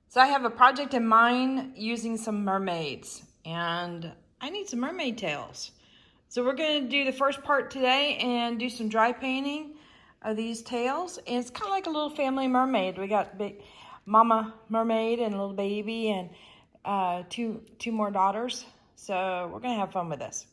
So I have a project in mind using some mermaids, and I need some mermaid tails. So we're going to do the first part today and do some dry painting of these tails. And it's kind of like a little family mermaid. We got big mama mermaid and a little baby and two more daughters. So we're going to have fun with this.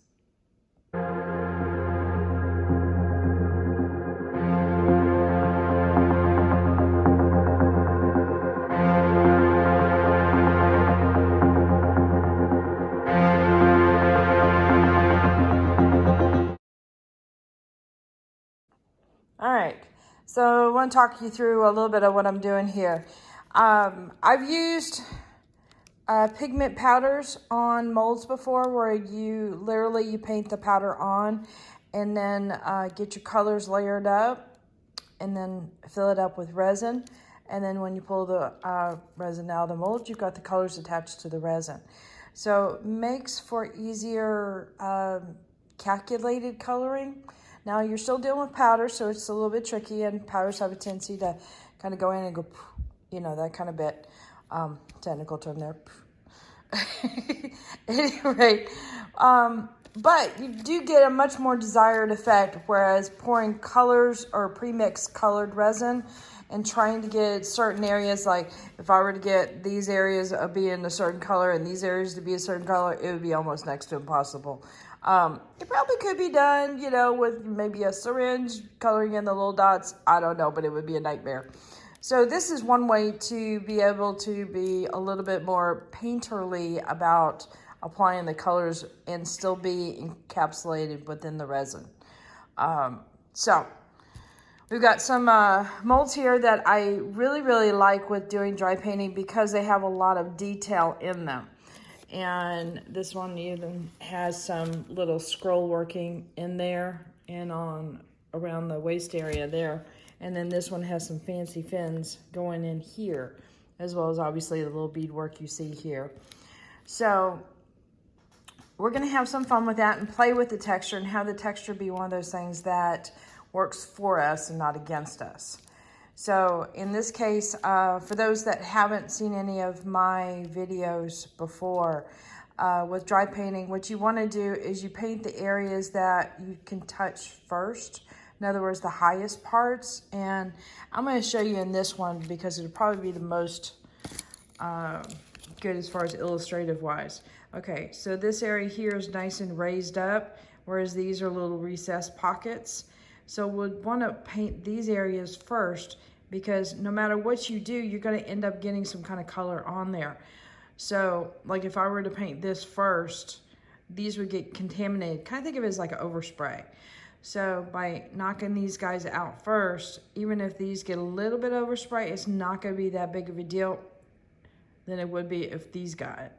All right, so I want to talk you through a little bit of what I'm doing here. I've used pigment powders on molds before, where you literally paint the powder on and then get your colors layered up and then fill it up with resin. And then when you pull the resin out of the mold, you've got the colors attached to the resin. So it makes for easier calculated coloring. Now you're still dealing with powder, so it's a little bit tricky, and powders have a tendency to kind of go in and go, you know, that kind of bit. Technical term there. Anyway, but you do get a much more desired effect, whereas pouring colors or pre-mixed colored resin and trying to get certain areas, like if I were to get these areas of being a certain color and these areas to be a certain color, it would be almost next to impossible. It probably could be done, you know, with maybe a syringe coloring in the little dots. I don't know, but it would be a nightmare. So this is one way to be able to be a little bit more painterly about applying the colors and still be encapsulated within the resin. So we've got some molds here that I really like with doing dry painting because they have a lot of detail in them. And this one even has some little scroll working in there and on around the waist area there. And then this one has some fancy fins going in here, as well as obviously the little beadwork you see here. So we're going to have some fun with that and play with the texture and have the texture be one of those things that works for us and not against us. So in this case, for those that haven't seen any of my videos before, with dry painting, what you want to do is you paint the areas that you can touch first. In other words, the highest parts. And I'm going to show you in this one because it'll probably be the most good as far as illustrative wise. Okay, so this area here is nice and raised up, whereas these are little recessed pockets. So we'll want to paint these areas first because no matter what you do, you're going to end up getting some kind of color on there. So like if I were to paint this first, these would get contaminated. Kind of think of it as like an overspray. So by knocking these guys out first, even if these get a little bit overspray, it's not going to be that big of a deal than it would be if these got it.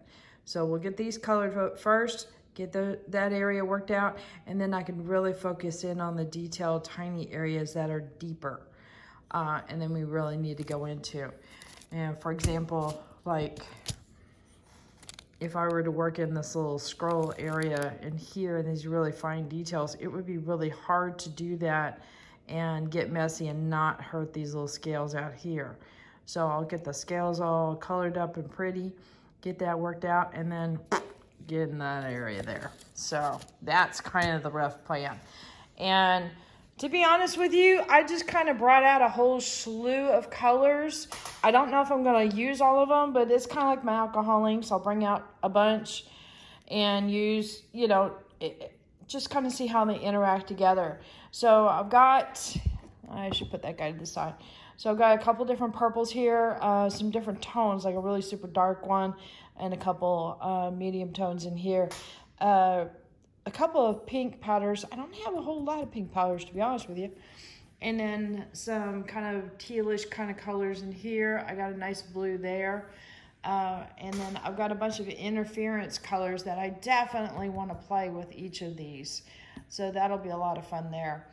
So we'll get these colored first, get that area worked out, and then I can really focus in on the detailed tiny areas that are deeper. And then we really need to go into. And for example, like if I were to work in this little scroll area in here and these really fine details, it would be really hard to do that and get messy and not hurt these little scales out here. So I'll get the scales all colored up and pretty, get that worked out, and then get in that area there. So that's kind of the rough plan. And to be honest with you, I just kind of brought out a whole slew of colors. I don't know if I'm going to use all of them, but it's kind of like my alcohol inks. I'll bring out a bunch and use, you know, just kind of see how they interact together. So I've got, I should put that guy to the side. So I've got a couple different purples here, some different tones, like a really super dark one, and a couple medium tones in here. A couple of pink powders. I don't have a whole lot of pink powders, to be honest with you. And then some kind of tealish kind of colors in here. I got a nice blue there. And then I've got a bunch of interference colors that I definitely want to play with each of these. So that'll be a lot of fun there.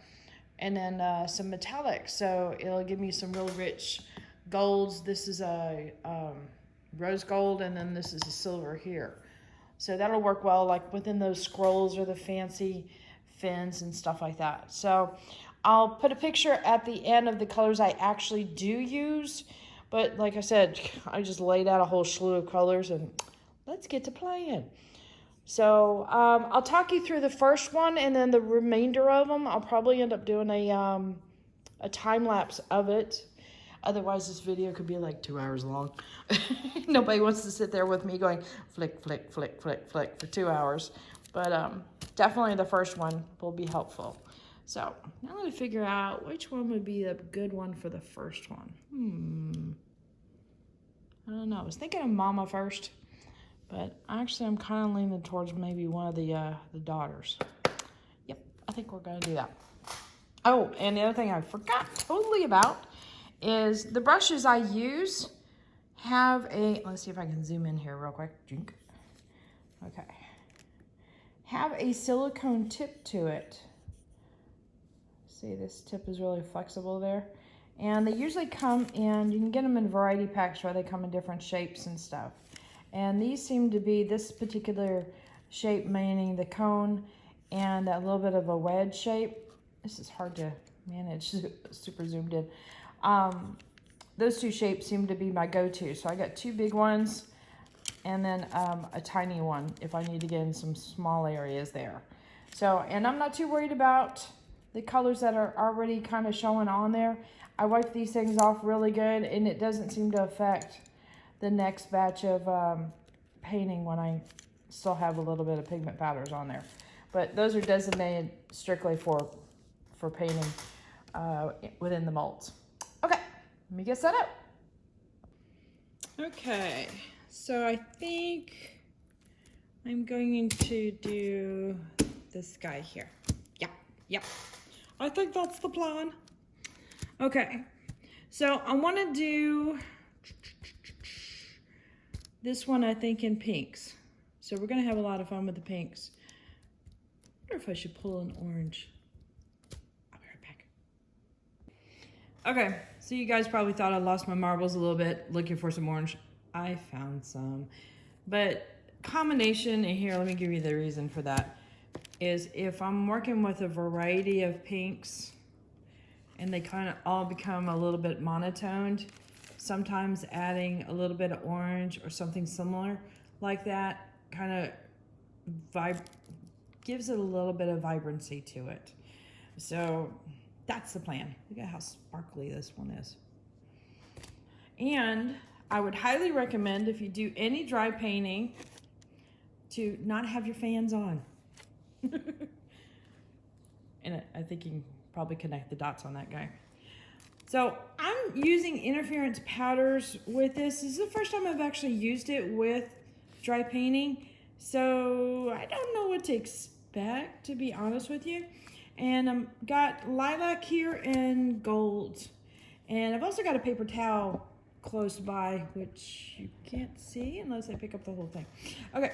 And then some metallics. So it'll give me some real rich golds. This is a rose gold, and then this is a silver here. So that'll work well, like within those scrolls or the fancy fins and stuff like that. So I'll put a picture at the end of the colors I actually do use, But like I said, I just laid out a whole slew of colors and let's get to playing. So I'll talk you through the first one, and then the remainder of them, I'll probably end up doing a time lapse of it. Otherwise, this video could be like 2 hours long. Nobody wants to sit there with me going flick, flick, flick, flick, flick for 2 hours. But definitely the first one will be helpful. So now I'm going to figure out which one would be a good one for the first one. I don't know. I was thinking of Mama first. But actually, I'm kind of leaning towards maybe one of the daughters. Yep, I think we're going to do that. Oh, and the other thing I forgot totally about is the brushes I use have a, let's see if I can zoom in here real quick. Okay. Have a silicone tip to it. See, this tip is really flexible there. And they usually come in, you can get them in variety packs where they come in different shapes and stuff. And these seem to be this particular shape, meaning the cone and that little bit of a wedge shape. This is hard to manage, super zoomed in. Those two shapes seem to be my go-to. So I got 2 big ones and then a tiny one if I need to get in some small areas there. So, and I'm not too worried about the colors that are already kind of showing on there. I wipe these things off really good and it doesn't seem to affect the next batch of painting when I still have a little bit of pigment powders on there. But those are designated strictly for painting within the molds. Okay, let me get set up. Okay, so I think I'm going to do this guy here. Yep, I think that's the plan. Okay, so I want to do this one, I think, in pinks. So we're gonna have a lot of fun with the pinks. I wonder if I should pull an orange. I'll be right back. Okay, so you guys probably thought I lost my marbles a little bit looking for some orange. I found some. But combination, and here, let me give you the reason for that, is if I'm working with a variety of pinks and they kind of all become a little bit monotoned, sometimes adding a little bit of orange or something similar like that kind of gives it a little bit of vibrancy to it. So that's the plan. Look at how sparkly this one is. And I would highly recommend, if you do any dry painting, to not have your fans on. And I think you can probably connect the dots on that guy. So I'm using interference powders with this. This is the first time I've actually used it with dry painting. So I don't know what to expect, to be honest with you. And I've got lilac here and gold. And I've also got a paper towel close by, which you can't see unless I pick up the whole thing. Okay.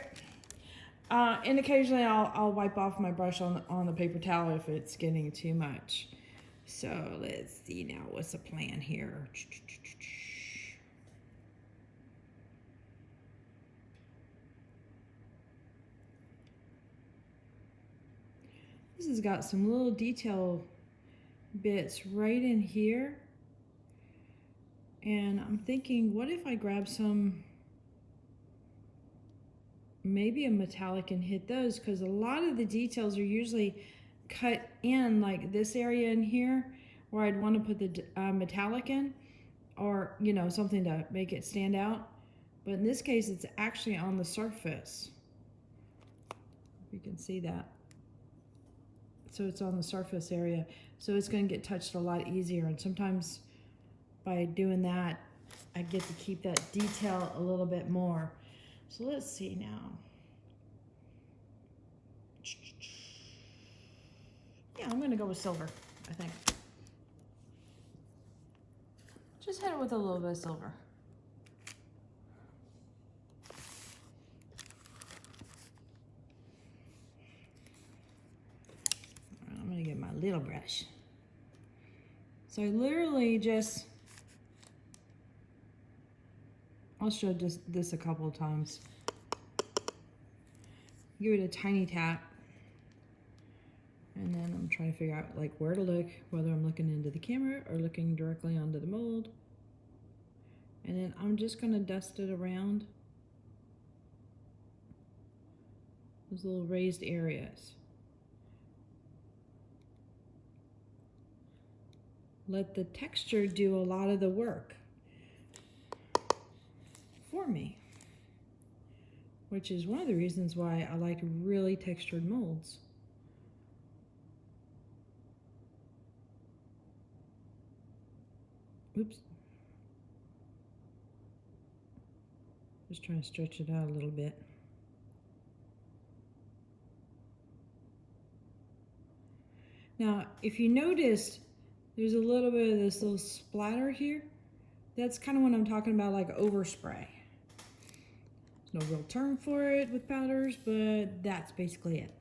And occasionally I'll wipe off my brush on the paper towel if it's getting too much. So let's see now, what's the plan here? This has got some little detail bits right in here. And I'm thinking, what if I grab some, maybe a metallic, and hit those, because a lot of the details are usually cut in, like this area in here where I'd want to put the metallic in, or you know, something to make it stand out. But in this case, it's actually on the surface. You can see that. So it's on the surface area, so it's going to get touched a lot easier. And sometimes by doing that, I get to keep that detail a little bit more. So let's see now. Yeah, I'm gonna go with silver, I think. Just hit it with a little bit of silver. I'm gonna get my little brush. So I literally just, I'll show just this a couple of times. Give it a tiny tap. And then I'm trying to figure out like where to look, whether I'm looking into the camera or looking directly onto the mold. And then I'm just going to dust it around those little raised areas. Let the texture do a lot of the work for me, which is one of the reasons why I like really textured molds. Oops. Just trying to stretch it out a little bit. Now, if you noticed, there's a little bit of this little splatter here. That's kind of what I'm talking about, like overspray. There's no real term for it with powders, but that's basically it.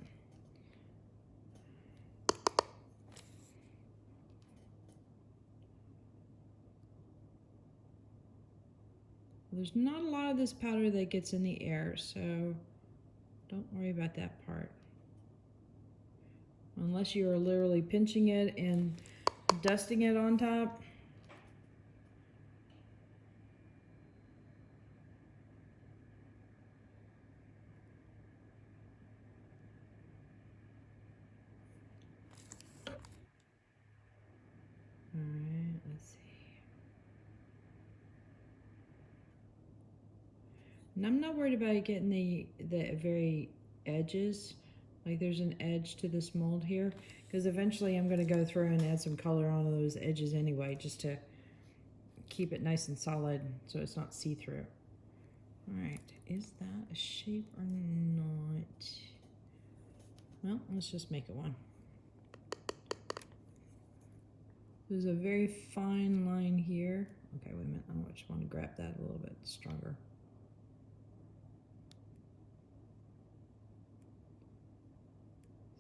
There's not a lot of this powder that gets in the air, so don't worry about that part. Unless you are literally pinching it and dusting it on top. All right, let's see. And I'm not worried about getting the very edges. Like there's an edge to this mold here, because eventually I'm going to go through and add some color on those edges anyway, just to keep it nice and solid so it's not see-through. All right, is that a shape or not? Well, let's just make it one. There's a very fine line here. Okay, wait a minute, I just want to grab that a little bit stronger.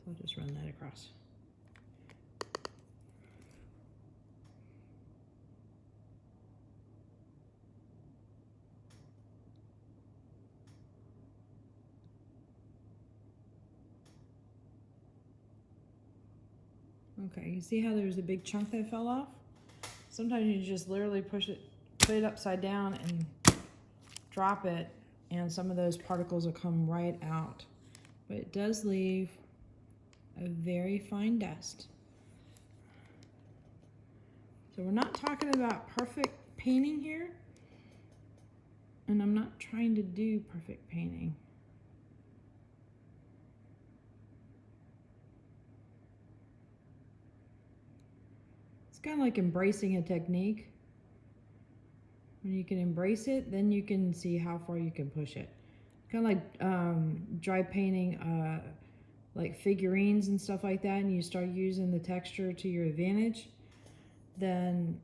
So I'll just run that across. Okay, you see how there's a big chunk that fell off? Sometimes you just literally push it, put it upside down and drop it, and some of those particles will come right out. But it does leave a very fine dust. So we're not talking about perfect painting here, and I'm not trying to do perfect painting. It's kind of like embracing a technique. When you can embrace it, then you can see how far you can push it. Kind of like dry painting like figurines and stuff like that, and you start using the texture to your advantage, then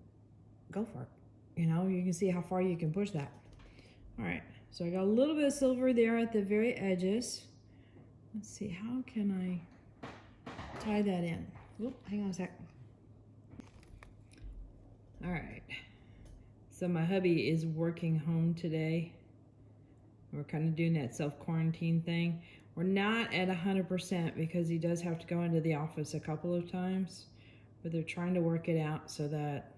go for it. You know, you can see how far you can push that. All right, so I got a little bit of silver there at the very edges. Let's see, how can I tie that in? Oop, hang on a sec. All right, so my hubby is working home today. We're kind of doing that self-quarantine thing. We're not at 100% because he does have to go into the office a couple of times, but they're trying to work it out so that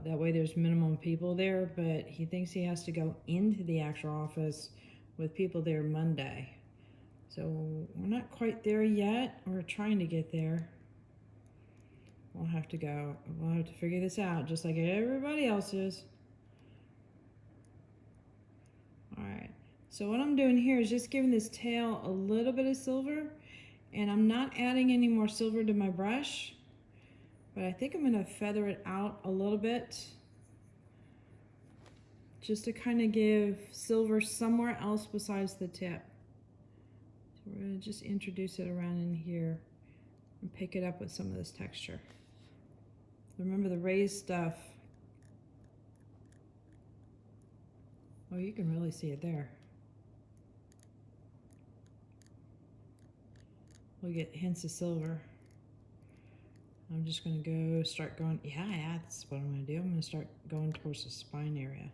that way there's minimum people there, but he thinks he has to go into the actual office with people there Monday. So we're not quite there yet. We're trying to get there. We'll have to figure this out just like everybody else is. All right, so what I'm doing here is just giving this tail a little bit of silver, and I'm not adding any more silver to my brush, but I think I'm gonna feather it out a little bit just to kind of give silver somewhere else besides the tip. So we're gonna just introduce it around in here and pick it up with some of this texture. Remember the raised stuff. Oh, you can really see it there. We'll get hints of silver. I'm just gonna start going, yeah, that's what I'm gonna do. I'm gonna start going towards the spine area.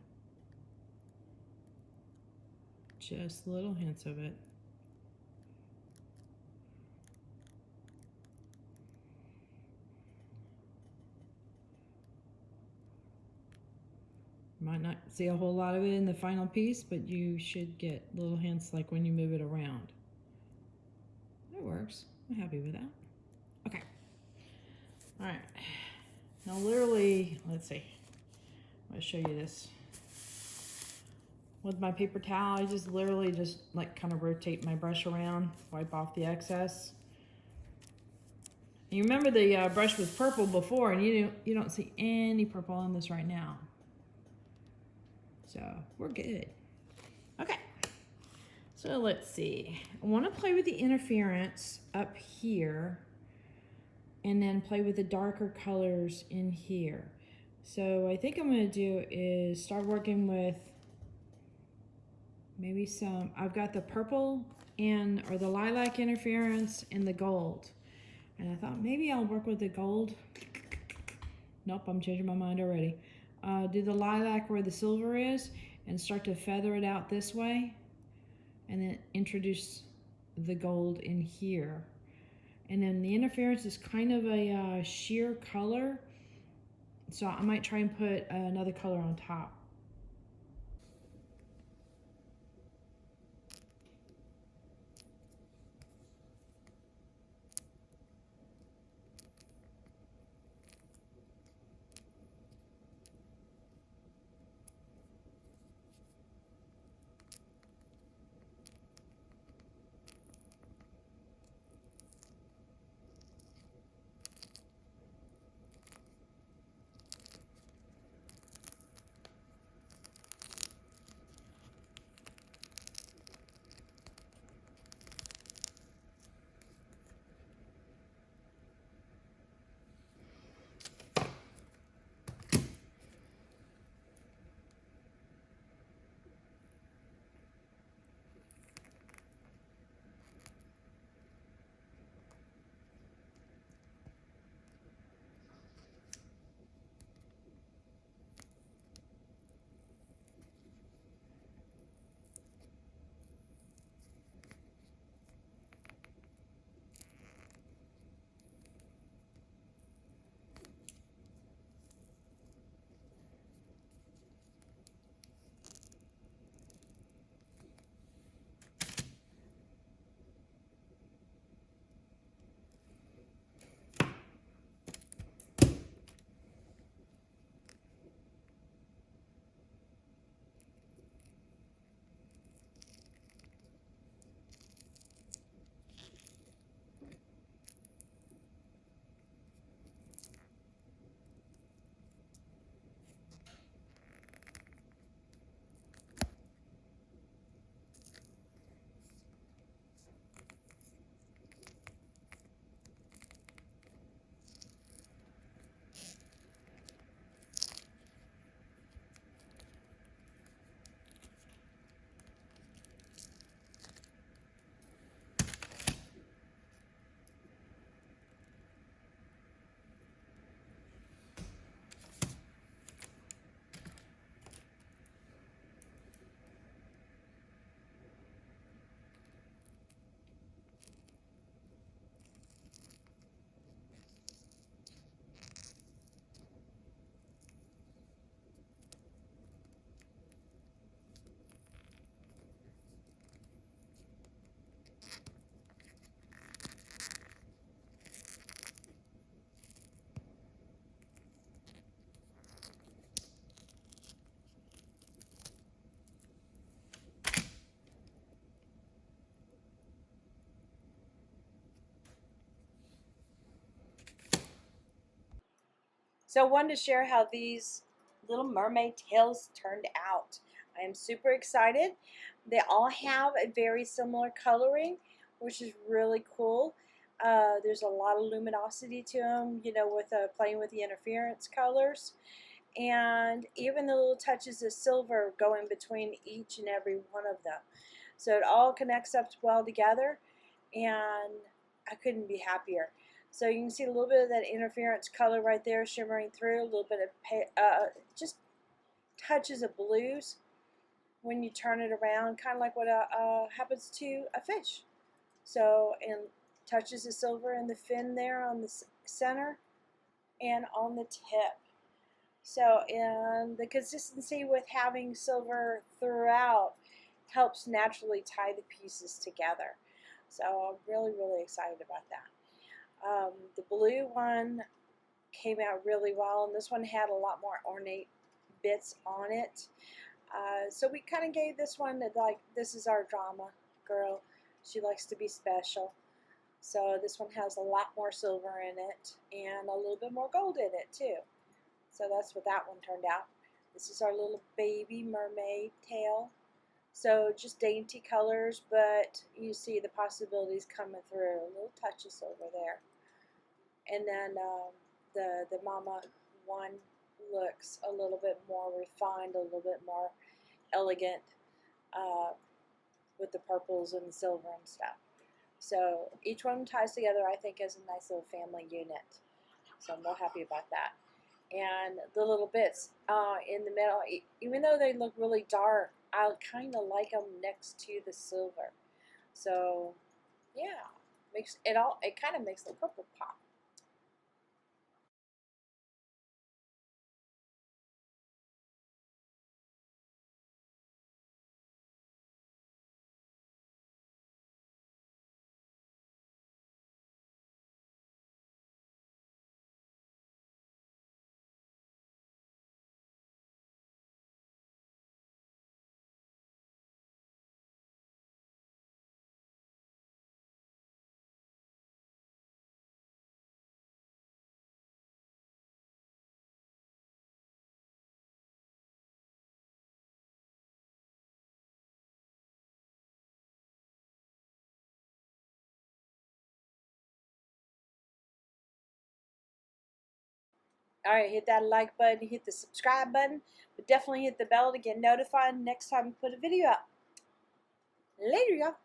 Just little hints of it. Might not see a whole lot of it in the final piece, but you should get little hints like when you move it around. That works. I'm happy with that. Okay. All right. Now literally, let's see. I'm gonna show you this. With my paper towel, I just literally just like kind of rotate my brush around, wipe off the excess. And you remember the brush was purple before, and you don't see any purple on this right now. So we're good. Okay. So let's see. I want to play with the interference up here, and then play with the darker colors in here. So I think I'm going to do is start working with maybe some, I've got the purple or the lilac interference and the gold. And I thought maybe I'll work with the gold. Nope, I'm changing my mind already. Do the lilac where the silver is and start to feather it out this way. And then introduce the gold in here. And then the interference is kind of a sheer color. So I might try and put another color on top. So I wanted to share how these little mermaid tails turned out. I am super excited. They all have a very similar coloring, which is really cool. There's a lot of luminosity to them, you know, with playing with the interference colors. And even the little touches of silver go in between each and every one of them. So it all connects up well together, and I couldn't be happier. So you can see a little bit of that interference color right there shimmering through, a little bit of just touches of blues when you turn it around, kind of like what happens to a fish. So, and touches of silver in the fin there on the center and on the tip. So, and the consistency with having silver throughout helps naturally tie the pieces together. So I'm really, really excited about that. The blue one came out really well, and this one had a lot more ornate bits on it. So we kind of gave this one that, like, this is our drama girl. She likes to be special. So this one has a lot more silver in it and a little bit more gold in it too. So that's what that one turned out. This is our little baby mermaid tail. So just dainty colors, but you see the possibilities coming through. A little touch of silver there. And then the mama one looks a little bit more refined, a little bit more elegant uh, with the purples and the silver and stuff. So each one ties together, I think, as a nice little family unit. So I'm real happy about that. And the little bits in the middle, even though they look really dark, I kind of like them next to the silver. So yeah, makes it all. It kind of makes the purple pop. All right, hit that like button, hit the subscribe button, but definitely hit the bell to get notified next time we put a video up. Later, y'all.